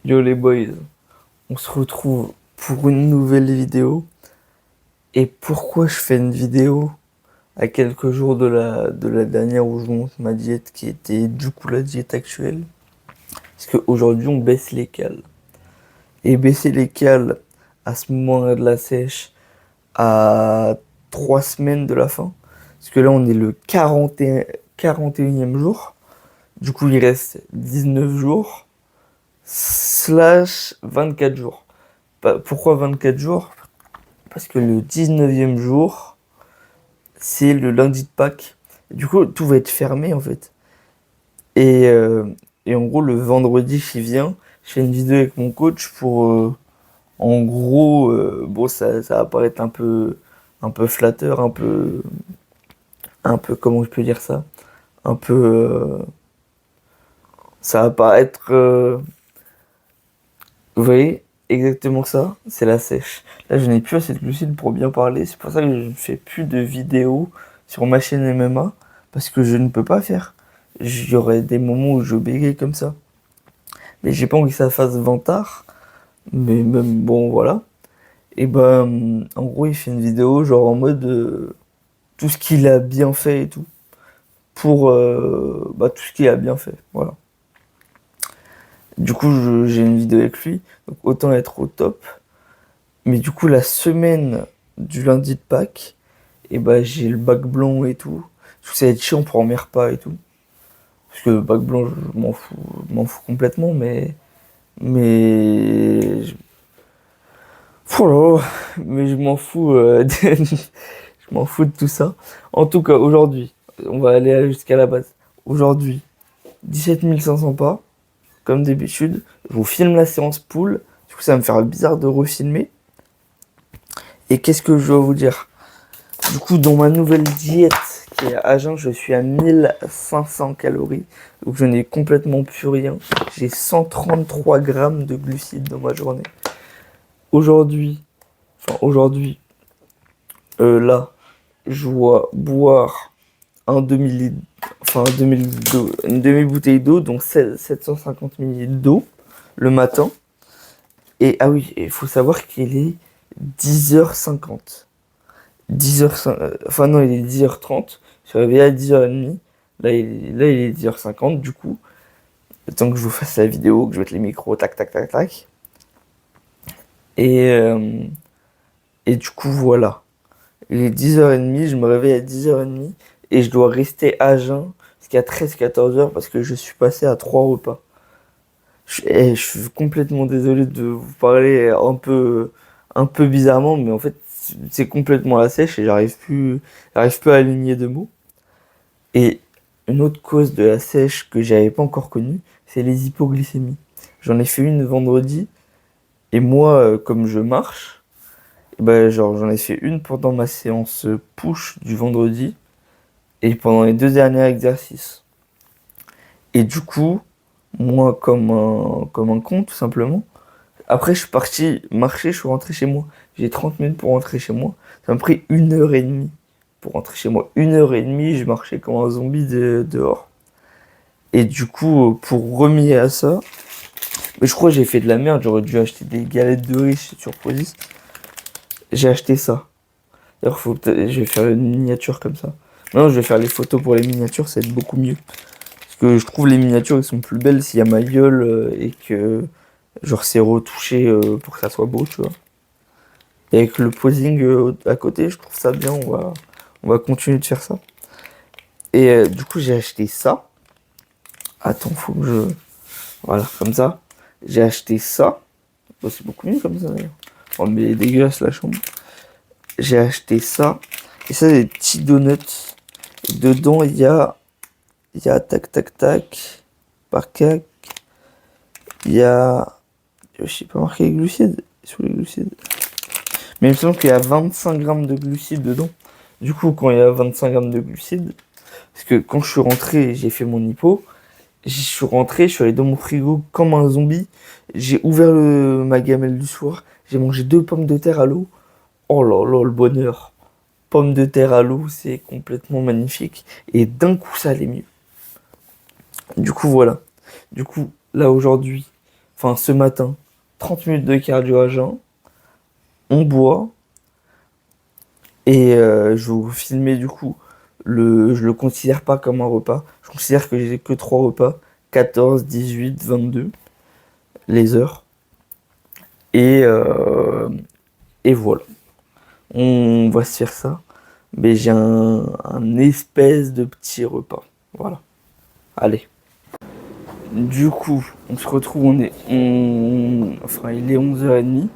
Yo les boys, on se retrouve pour une nouvelle vidéo. Et pourquoi je fais une vidéo à quelques jours de la dernière où je monte ma diète qui était du coup la diète actuelle? Parce qu'aujourd'hui on baisse les cales. Et baisser les cales à ce moment-là de la sèche, à 3 semaines de la fin. Parce que là on est le 41e jour. Du coup il reste 19 jours slash 24 jours. Pourquoi 24 jours? Parce que le 19e jour, c'est le lundi de Pâques. Du coup, tout va être fermé en fait. Et, euh, et en gros, le vendredi qui vient, je fais une vidéo avec mon coach pour, en gros, bon, ça va paraître un peu flatteur, un peu, comment je peux dire ça? Un peu, ça va paraître, vous voyez, exactement ça, c'est la sèche. Là, je n'ai plus assez de glucides pour bien parler. C'est pour ça que je ne fais plus de vidéos sur ma chaîne MMA, parce que je ne peux pas faire. Il y aurait des moments où je bégaye comme ça. Mais j'ai pas envie que ça fasse vantard. Mais même, bon, voilà. Et ben, en gros, il fait une vidéo, genre en mode tout ce qu'il a bien fait et tout. Pour bah, tout ce qu'il a bien fait. Voilà. Du coup, j'ai une vidéo avec lui. Donc, autant être au top. Mais du coup, la semaine du lundi de Pâques, et bah, j'ai le bac blanc et tout. Du coup, ça va être chiant pour mes repas et tout. Parce que le bac blanc, je m'en fous complètement, mais, oh là là, mais je m'en fous, je m'en fous de tout ça. En tout cas, aujourd'hui, on va aller jusqu'à la base. Aujourd'hui, 17 500 pas, comme d'habitude. Je vous filme la séance pool. Du coup, ça va me faire bizarre de refilmer. Et qu'est-ce que je dois vous dire? Du coup, dans ma nouvelle diète qui est à jeun, je suis à 1500 calories. Donc, je n'ai complètement plus rien. J'ai 133 grammes de glucides dans ma journée. Aujourd'hui, aujourd'hui, là, je dois boire un demi-litre, enfin un demi-litre d'eau, une demi-bouteille d'eau, donc 750 millilitres d'eau le matin. Et ah oui, il faut savoir qu'il est 10h50. 10h, enfin non, il est 10h30. Je suis réveillé à 10h30. Là, il est 10h50, du coup. Le temps que je vous fasse la vidéo, que je mette les micros, tac, tac, tac, tac. Et, euh, et du coup, voilà. Il est 10h30, je me réveille à 10h30. Et je dois rester à jeun jusqu'à 13-14h parce que je suis passé à 3 repas. Je suis complètement désolé de vous parler un peu bizarrement, mais en fait, c'est complètement la sèche et j'arrive plus à aligner de mots. Et une autre cause de la sèche que j'avais pas encore connue, c'est les hypoglycémies. J'en ai fait une vendredi, et moi, comme je marche, et ben, genre, j'en ai fait une pendant ma séance push du vendredi, et pendant les 2 derniers exercices. Et du coup, moi, comme un con, tout simplement, après, je suis parti marcher, je suis rentré chez moi. J'ai 30 minutes pour rentrer chez moi. Ça m'a pris 1h30 pour rentrer chez moi. 1h30, je marchais comme un zombie dehors. Et du coup, pour remédier à ça, mais je crois que j'ai fait de la merde. J'aurais dû acheter des galettes de riz chez Turquoise. J'ai acheté ça. D'ailleurs, je vais faire une miniature comme ça. Non, je vais faire les photos pour les miniatures, ça va être beaucoup mieux. Parce que je trouve les miniatures, elles sont plus belles s'il y a ma gueule et que, genre, c'est retouché pour que ça soit beau, tu vois. Et avec le posing à côté, je trouve ça bien. On va continuer de faire ça. Et du coup, j'ai acheté ça. Attends, faut que je. Voilà, comme ça. J'ai acheté ça. Bon, c'est beaucoup mieux comme ça d'ailleurs. Oh, mais elle est dégueulasse la chambre. J'ai acheté ça. Et ça, c'est des petits donuts. Et dedans, il y a tac tac tac. Par cac. Il y a. Je sais pas marqué les glucides. Sur les glucides. Mais il me semble qu'il y a 25 grammes de glucides dedans. Du coup, quand il y a 25 grammes de glucides, parce que quand je suis rentré, j'ai fait mon hypo. Je suis rentré, je suis allé dans mon frigo comme un zombie. J'ai ouvert ma gamelle du soir. J'ai mangé 2 pommes de terre à l'eau. Oh là là, le bonheur. Pommes de terre à l'eau, c'est complètement magnifique. Et d'un coup, ça allait mieux. Du coup, voilà. Du coup, là, aujourd'hui, enfin ce matin, 30 minutes de cardio à jeun, on boit, et je vais vous filmer du coup, je le considère pas comme un repas, je considère que j'ai que 3 repas, 14, 18, 22, les heures, et, euh, et voilà, on va se faire ça, mais j'ai un espèce de petit repas, voilà, allez. Du coup, on se retrouve, enfin il est 11h30,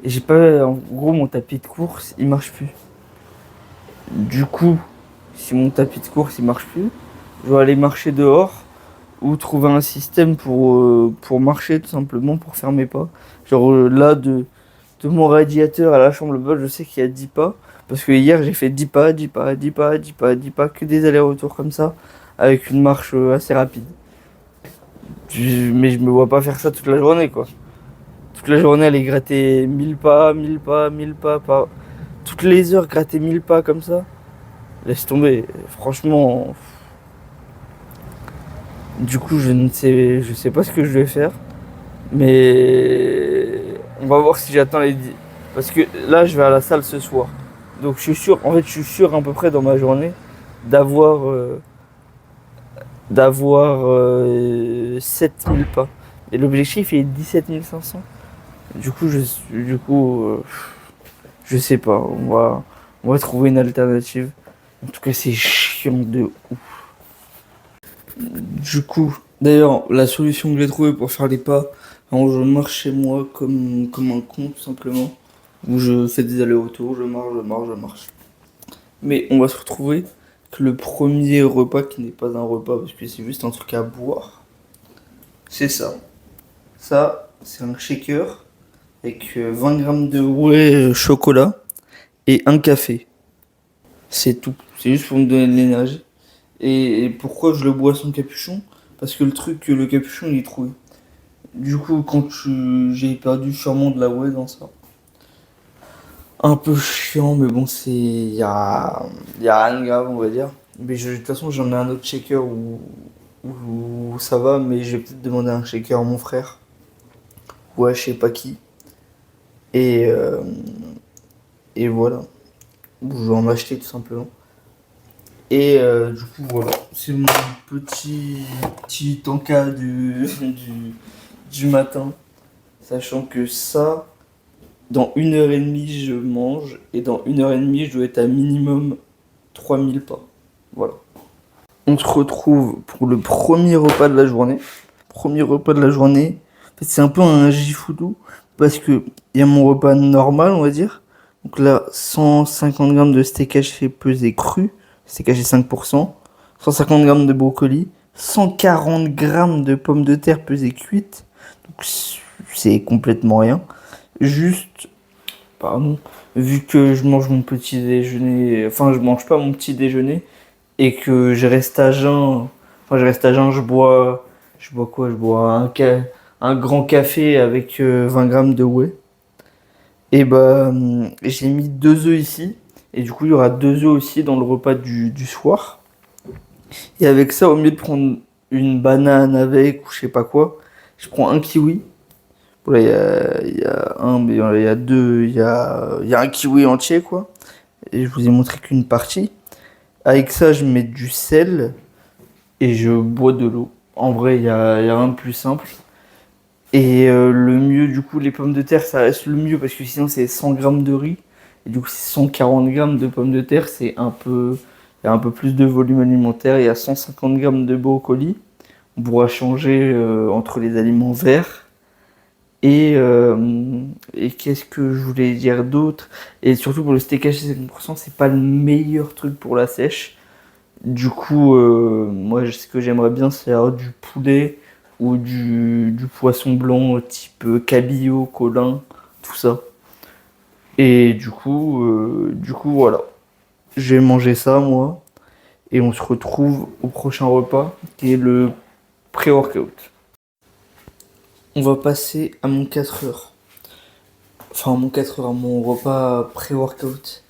et j'ai pas, en gros mon tapis de course, il marche plus. Du coup, si mon tapis de course il marche plus, je dois aller marcher dehors ou trouver un système pour marcher tout simplement, pour faire mes pas. Genre là, de mon radiateur à la chambre basse, je sais qu'il y a 10 pas. Parce que hier j'ai fait 10 pas, 10 pas, 10 pas, 10 pas, 10 pas, que des allers-retours comme ça, avec une marche assez rapide. Mais je me vois pas faire ça toute la journée quoi. Toute la journée aller gratter 1000 pas, 1000 pas, 1000 pas, pas. Toutes les heures gratter 1000 pas comme ça. Laisse tomber, franchement. Du coup, je sais pas ce que je vais faire, mais on va voir si j'atteins les 10. Parce que là, je vais à la salle ce soir. Donc, je suis sûr, en fait, je suis sûr à peu près dans ma journée d'avoir d'avoir 7000 pas. Et l'objectif est 17 500. Du coup, je sais pas. On va trouver une alternative. En tout cas, c'est chiant de ouf. Du coup, d'ailleurs, la solution que j'ai trouvée pour faire les pas, alors je marche chez moi comme un con, tout simplement. Où je fais des allers-retours, je marche, je marche, je marche. Mais on va se retrouver que le premier repas, qui n'est pas un repas parce que c'est juste un truc à boire, c'est ça. Ça, c'est un shaker avec 20 grammes de whey chocolat et un café. C'est tout. C'est juste pour me donner de l'énergie. Et pourquoi je le bois sans capuchon? Parce que le capuchon, il est troué. Du coup, j'ai perdu sûrement de la whey dans ça. Un peu chiant, mais bon, y a rien de grave, on va dire. Mais de toute façon, j'en ai un autre shaker où ça va, mais je vais peut-être demander un shaker à mon frère. Ou à je sais pas qui. Et, euh, et voilà. Je vais en acheter tout simplement. Et du coup, voilà. C'est mon petit encas du matin. Sachant que ça, dans 1h30, je mange. Et dans 1h30, je dois être à minimum 3000 pas. Voilà. On se retrouve pour le premier repas de la journée. Premier repas de la journée. En fait, c'est un peu un gifoudou. Parce que il y a mon repas normal, on va dire. Donc là, 150 grammes de steak haché pesé cru. Steak haché 5%. 150 grammes de brocoli. 140 grammes de pommes de terre pesées cuites. Donc c'est complètement rien. Juste, pardon, vu que je mange mon petit déjeuner, enfin je mange pas mon petit déjeuner et que je reste à jeun, enfin je reste à jeun, je bois quoi? Je bois un grand café avec 20 grammes de whey. Et bah j'ai mis 2 œufs ici et du coup il y aura 2 œufs aussi dans le repas du soir. Et avec ça, au lieu de prendre une banane avec ou je sais pas quoi, je prends un kiwi. Voilà, il y a un, mais il y a deux, il y a un kiwi entier, quoi. Et je vous ai montré qu'une partie. Avec ça, je mets du sel et je bois de l'eau. En vrai, il y a rien de plus simple. Et le mieux, du coup, les pommes de terre, ça reste le mieux parce que sinon, c'est 100 grammes de riz. Et du coup, c'est 140 grammes de pommes de terre, il y a un peu plus de volume alimentaire. Il y a 150 grammes de brocoli. On pourra changer entre les aliments verts. Et qu'est-ce que je voulais dire d'autre? Et surtout pour le steak haché 50%, c'est pas le meilleur truc pour la sèche. Du coup, moi, ce que j'aimerais bien, c'est avoir du poulet ou du poisson blanc type cabillaud, colin, tout ça. Et du coup, voilà. Je vais manger ça, moi. Et on se retrouve au prochain repas, qui est le pré-workout. On va passer à mon 4 heures. Enfin, mon 4 heures, mon repas pré-workout.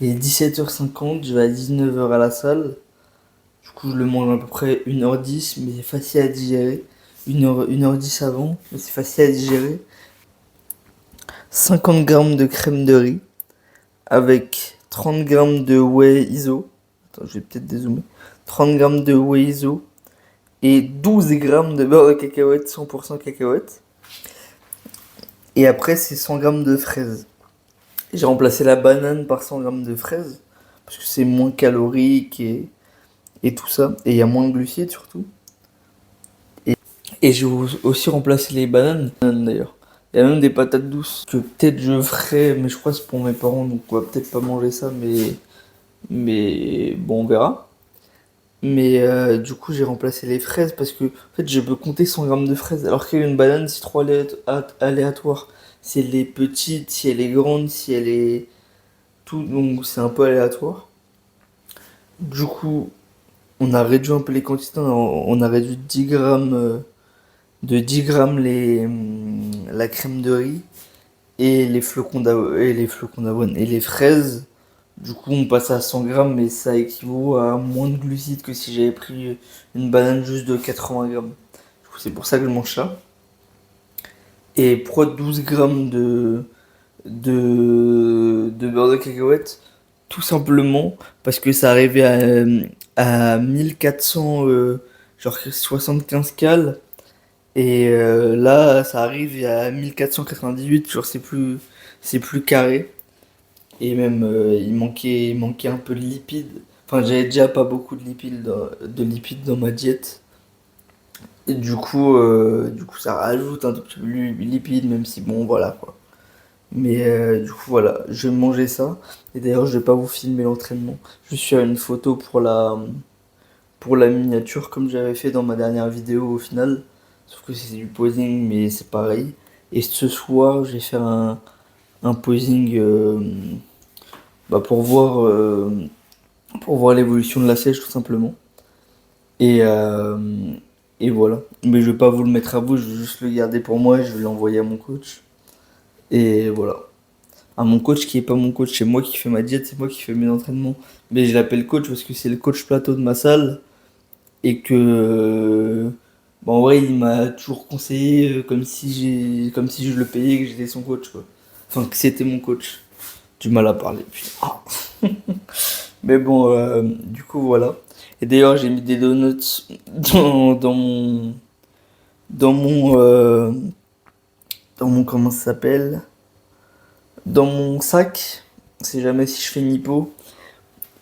Il est 17h50, je vais à 19h à la salle. Du coup, je le mange à peu près 1h10, mais facile à digérer. une heure 10 avant, mais c'est facile à digérer. 50 grammes de crème de riz avec 30 grammes de whey iso. Attends, je vais peut-être dézoomer. 30 grammes de whey iso et 12 grammes de beurre de cacahuète 100% cacahuète. Et après, c'est 100 grammes de fraises. J'ai remplacé la banane par 100 grammes de fraises parce que c'est moins calorique et tout ça. Et il y a moins de glucides surtout. Et j'ai aussi remplacé les bananes d'ailleurs. Il y a même des patates douces que peut-être je ferai, mais je crois que c'est pour mes parents, donc on va peut-être pas manger ça, mais bon, on verra. Mais du coup, j'ai remplacé les fraises parce que en fait, je peux compter 100 grammes de fraises, alors qu'une banane, c'est trop aléatoire. Si elle est petite, si elle est grande, si elle est tout, donc c'est un peu aléatoire. Du coup, on a réduit un peu les quantités, on a réduit 10 grammes, de 10 grammes la crème de riz et les flocons d'avoine et les fraises. Du coup, on passe à 100 grammes, mais ça équivaut à moins de glucides que si j'avais pris une banane juste de 80 grammes. Du coup, c'est pour ça que je mange ça. Et pourquoi 12 grammes de beurre de cacahuète? Tout simplement parce que ça arrivait à 1400, genre 75 cales. Et là, ça arrive à 1498, genre c'est plus carré. Et même, il manquait un peu de lipides. Enfin, j'avais déjà pas beaucoup de lipides dans ma diète. Et du coup, ça rajoute un tout petit peu de lipides, même si bon, voilà quoi. Mais du coup, voilà, je vais manger ça. Et d'ailleurs, je vais pas vous filmer l'entraînement. Je suis à une photo pour la miniature, comme j'avais fait dans ma dernière vidéo au final. Sauf que c'est du posing, mais c'est pareil. Et ce soir, je vais faire un posing bah, pour voir l'évolution de la sèche tout simplement. Et, euh, et voilà. Mais je vais pas vous le mettre à vous, je vais juste le garder pour moi et je vais l'envoyer à mon coach. Et voilà. À mon coach qui est pas mon coach, c'est moi qui fais ma diète, c'est moi qui fais mes entraînements. Mais je l'appelle coach parce que c'est le coach plateau de ma salle et que bon, en vrai, il m'a toujours conseillé comme si je le payais et que j'étais son coach quoi. Enfin que c'était mon coach. Du mal à parler. Putain. Ah. Mais bon, du coup, voilà. Et d'ailleurs, j'ai mis des donuts dans dans mon, euh, comment ça s'appelle? Dans mon sac, si jamais si je fais une hypo.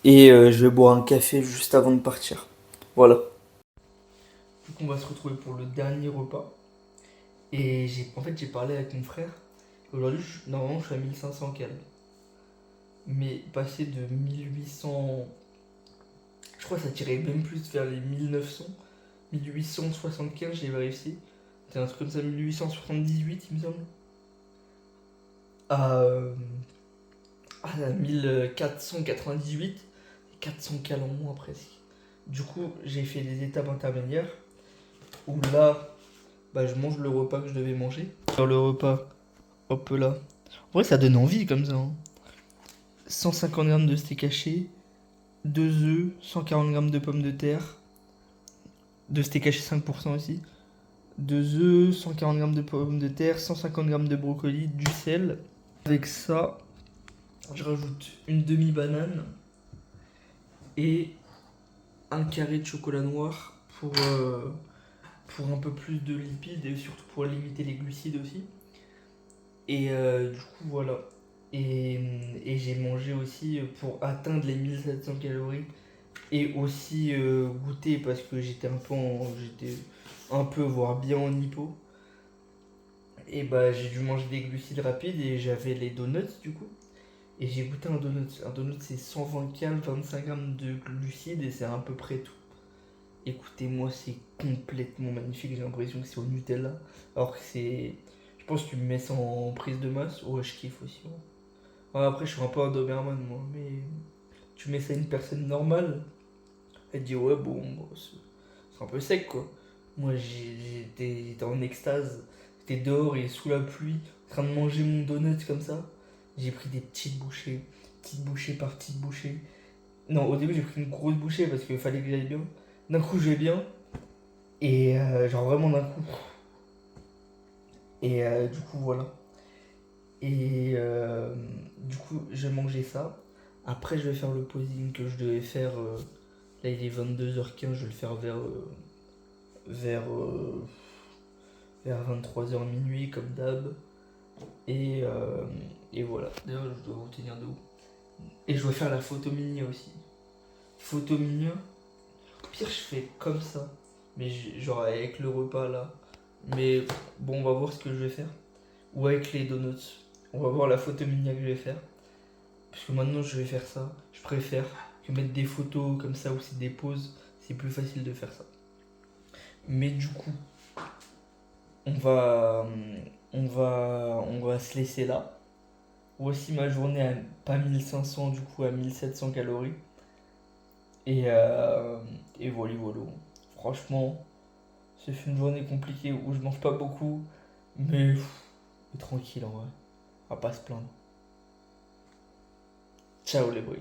Et je vais boire un café juste avant de partir. Voilà. Du coup, on va se retrouver pour le dernier repas. Et en fait, j'ai parlé avec mon frère. Aujourd'hui, normalement, je suis à 1500 cales. Mais passer de 1800, je crois que ça tirait même plus vers les 1900. 1875, j'ai vérifié. C'est un truc comme ça, 1878, il me semble. À, euh, à 1498, 400 cales en moins presque. Du coup, j'ai fait des étapes intermédiaires où là, bah, je mange le repas que je devais manger. Sur le repas, hop là. En vrai, ça donne envie comme ça, hein. 150 grammes de steak haché, 2 œufs, 140 grammes de pommes de terre, de steak haché 5% aussi, 2 œufs, 140 grammes de pommes de terre, 150 grammes de brocoli, du sel. Avec ça, je rajoute une demi-banane et un carré de chocolat noir pour un peu plus de lipides et surtout pour limiter les glucides aussi. Et du coup, voilà. Et j'ai mangé aussi pour atteindre les 1700 calories et aussi goûter parce que j'étais un peu, voire bien en hypo. Et bah, j'ai dû manger des glucides rapides et j'avais les donuts du coup. Et j'ai goûté un donut. Un donut, c'est 120 calories, 25 grammes de glucides et c'est à peu près tout. Écoutez-moi, c'est complètement magnifique. J'ai l'impression que c'est au Nutella. Alors que c'est. Je pense que tu me mets ça en prise de masse. Ouais, je kiffe aussi. Ouais. Ouais, après, je suis un peu un Doberman, moi. Mais tu mets ça à une personne normale. Elle dit, ouais, bon, c'est un peu sec, quoi. Moi, j'étais en extase. J'étais dehors et sous la pluie, en train de manger mon donut comme ça. J'ai pris des petites bouchées par petites bouchées. Non, au début, j'ai pris une grosse bouchée parce qu'il fallait que j'aille bien. D'un coup, je vais bien. Et genre vraiment d'un coup. Et du coup, voilà. Et du coup, je vais manger ça. Après, je vais faire le posing que je devais faire. Là, il est 22h15, je vais le faire vers, euh, vers 23h minuit, comme d'hab. Et, euh, et voilà. D'ailleurs, je dois vous tenir de où. Et je dois faire la photo mini aussi. Photo mini, au pire, je fais comme ça. Mais genre avec le repas là. Mais bon, on va voir ce que je vais faire. Ou avec les donuts. On va voir la photo mini que je vais faire. Parce que maintenant je vais faire ça. Je préfère que mettre des photos comme ça ou c'est des poses. C'est plus facile de faire ça. Mais du coup, on va, on va se laisser là. Voici ma journée à pas 1500 du coup à 1700 calories. Et, euh, et voilà, voilà. Franchement, c'est une journée compliquée où je mange pas beaucoup. Mais tranquille en vrai. On va pas se plaindre. Ciao les boys.